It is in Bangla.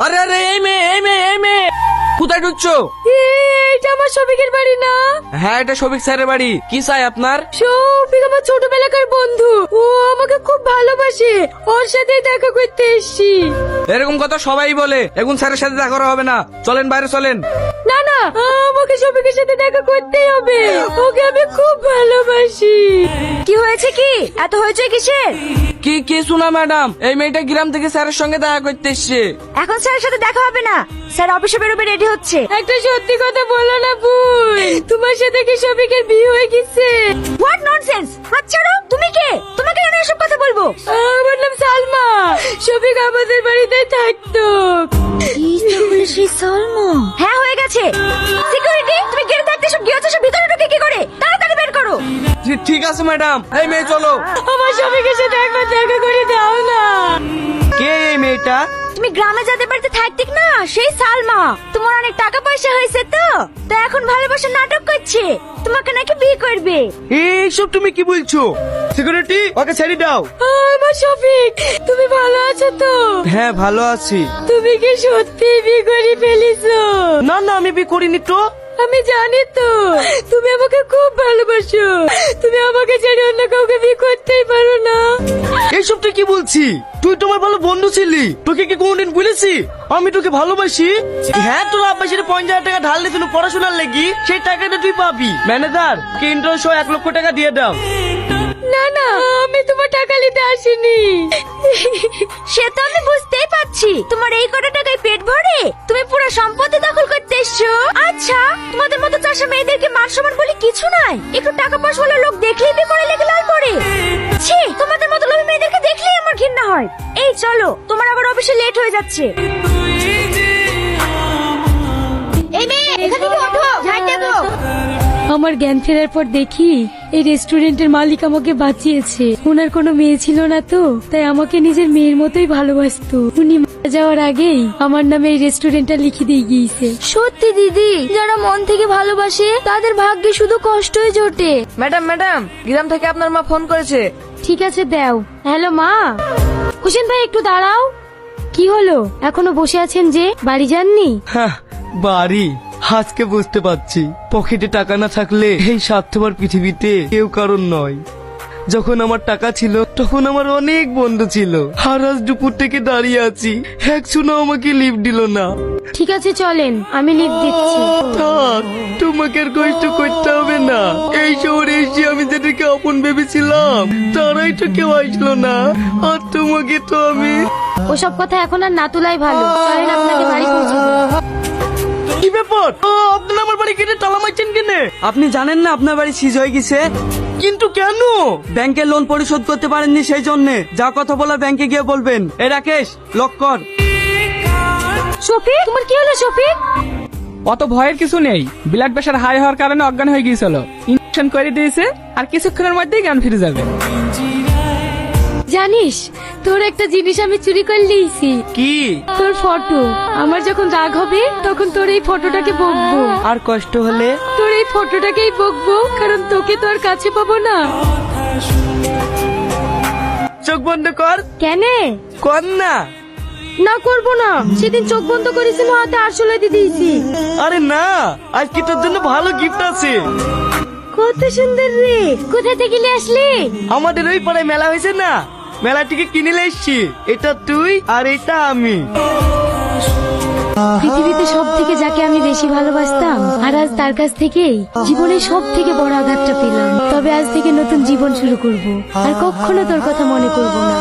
আরে আরে এই মেয়ে কোথায় ঢুকছো? এটা আমার শফিকের বাড়ি না? হ্যাঁ, এটা শফিক স্যারের বাড়ি। কি চাই আপনার? শফিক আমার ছোটবেলাকার বন্ধু, ও আমাকে খুব ভালোবাসে, ওর সাথে দেখা করতে এসেছি। এরকম কথা সবাই বলে, এখন স্যারের সাথে দেখা করা হবে না, চলেন বাইরে চলেন। না না, আমাকে শফিকের সাথে দেখা করতেই হবে, ওকে আমি খুব ভালোবাসি। কি হয়েছে, কি এত হয়েছে কিসের? কি কিছু না ম্যাডাম, এই মেয়েটা গ্রাম থেকে স্যারের সঙ্গে দেখা করতে এসছে। এখন স্যারের সাথে দেখা হবে না, স্যার অফিসে বেরোবে, রেডি হচ্ছে। একটা সত্যি কথা বলো না ভুল, তোমার সাথে কি শফিকের বিয়ে হয়ে গেছে? হোয়াট ননসেন্স, হাত ছাড়ো। তুমি কে? তোমাকে কেন এসব কথা বলবো? আমার নাম সালমা, শফিক আমাদের বাড়িতে থাকতো। কি বলে সেই সালমা? হ্যাঁ হয়ে গেছে। সিকিউরিটি, তুমি গেটে থাকতে সব গিয়েছো, সব ভিতরে ঢুকে কি করে? তাড়াতাড়ি বের করো। ঠিক আছে ম্যাডাম। এই মেয়ে চলো। আমার শফিকের সাথে একবার দেখা করে দাও না। কে এই মেয়েটা? তুমি গ্রামে যাদের বাড়িতে থাকতে না, সেই সালমা। তোমার অনেক টাকা পয়সা হয়েছে তো, তাই এখন ভালোবাসার নাটক করছে, তোমাকে নাকি বিয়ে করবে। এইসব তুমি কি বলছো? সিকিউরিটি, ওকে ছেড়ে দাও। আমার শফিক, তুমি ভালো আছো তো? হ্যাঁ ভালো আছি। তুমি কি সত্যি বিয়ে করে ফেলেছো? না না, আমি বিয়ে করিনি তো। আমি জানি তো, তুমি আমাকে খুব ভালোবাসো, তুমি আমাকে ছেড়ে অন্য কাউকে বিয়ে করতেই পারো না। এইসব তুই কি বলছি? তুই তোমার ভালো বন্ধু ছিলি, তোকে কি কোনদিন বলেছি আমি তোকে ভালোবাসি? হ্যাঁ, তোর আব্বাসের 50,000 টাকা ঢাল দিয়েছিল পড়াশোনার লেগি, সেই টাকাটা তুই পাবি। ম্যানেজার কে ইন্টারেস্ট 1 লক্ষ টাকা দিয়ে দাও। না না, আমি তোমার টাকা নিতে আসিনি। সে তো আমি বুঝতেই পারছি, তোমার এই কটা টাকায় পেট ভরে তুমি পুরো সম্পত্তি দখল করতে এসছো। আচ্ছা, তোমাদের মতো চাষা মেয়েদেরকে মান সম্মান বলে কিছু নাই? একটু টাকা পয়সা হলে লোক দেখলেই বিয়ে করে লেগে লাল পড়ে। ছি, তোমাদের মতো লোভী মেয়েদেরকে দেখলেই আমার ঘৃণা হয়। এই চলো, তোমার আবার অফিসে লেট হয়ে যাচ্ছে। এই মেয়ে, এখান থেকে ওঠো, ঝাড় দাও। আমার জ্ঞান ফেরার পর দেখি এই রেস্টুরেন্টের মালিক আমাকে বাঁচিয়েছে। ওনার কোনো মেয়ে ছিল না তো, তাই আমাকে নিজের মেয়ের মতোই ভালোবাসতো। উনি মারা যাওয়ার আগেই আমার নামে এই রেস্টুরেন্টটা লিখে দিয়ে গিয়েছে। সত্যি দিদি, যারা মন থেকে ভালোবাসে তাদের ভাগ্যে শুধু কষ্টই জোটে। ম্যাডাম, গ্রাম থেকে আপনার মা ফোন করেছে। ঠিক আছে দাও। হ্যালো মা। হোসেন ভাই একটু দাঁড়াও। কি হলো, এখনো বসে আছেন যে, বাড়ি যাননি? হ্যাঁ, বাড়ি আজকে বুঝতে পারছি, পকেটে টাকা না থাকলে এই স্বার্থপর পৃথিবীতে কেউ কারণ নয়। যখন আমার টাকা ছিল তখন আমার অনেক বন্ধু ছিল, আর আজ দুপুর থেকে দাঁড়িয়ে আছি, একজনও আমাকে লিফট দিল না। ঠিক আছে চলেন, আমি লিফট দিচ্ছি। থাক, তোমাকে আর কষ্ট করতে হবে না। এই শহরে এসে আমি যেটাকে আপন ভেবেছিলাম তারাই তো কেউ আসলো না, আর তোমাকে তো আমি। ওসব কথা এখন আর না তোলাই ভালো, চলেন আপনাকে বাড়ি পৌঁছে দেব। কি ব্যাপার? আপনি আমার বাড়ি কেটে তালা মারছেন কেনে? আপনি জানেন না আপনার বাড়ি সিজ হয়ে গেছে? কিন্তু কেন? ব্যাংকের লোন পরিশোধ করতে পারেননি, সেই জন্যে। যা কথা বলার ব্যাংকে গিয়ে বলবেন। এ রাকেশ, লক কর। শফিক, তোমার কি হলো শফিক? অত ভয়ের কিছু নেই, ব্লাড প্রেশার হাই হওয়ার কারণে অজ্ঞান হয়ে গিয়েছিল, ইনজেকশন করে দিয়েছে, আর কিছুক্ষণের মধ্যেই জ্ঞান ফিরে যাবে। জানিস, তোর একটা জিনিস আমি চুরি করে নিয়েছি। কি? তোর ফটো। আমার যখন রাগ হবে তখন তোর এই ফটোটাকে বকবো, আর কষ্ট হলে? তোর এই ফটোটাকেই বকবো, কারণ তোকে তো আর কাছে পাবো না। চোখ বন্ধ কর। কেনে? কর না। না করবো না, সেদিন চোখ বন্ধ করেছিল, হাতে আরশোলা দিয়ে দিয়েছি। আরে না, আজ কি তোর জন্য ভালো গিফট আছে। কত সুন্দর রে, কোথা থেকে নিয়ে আসলি? আমাদের ওই পাড়ায় মেলা হয়েছে না, মেলা থেকে কিনে এসছি। এটা তুই আর এটা আমি। পৃথিবীতে সব থেকে যাকে আমি বেশি ভালোবাসতাম, আর আজ তার কাছ থেকেই জীবনের সব থেকে বড় আঘাতটা পেলাম। তবে আজ থেকে নতুন জীবন শুরু করব, আর কখনো তোর কথা মনে করব না।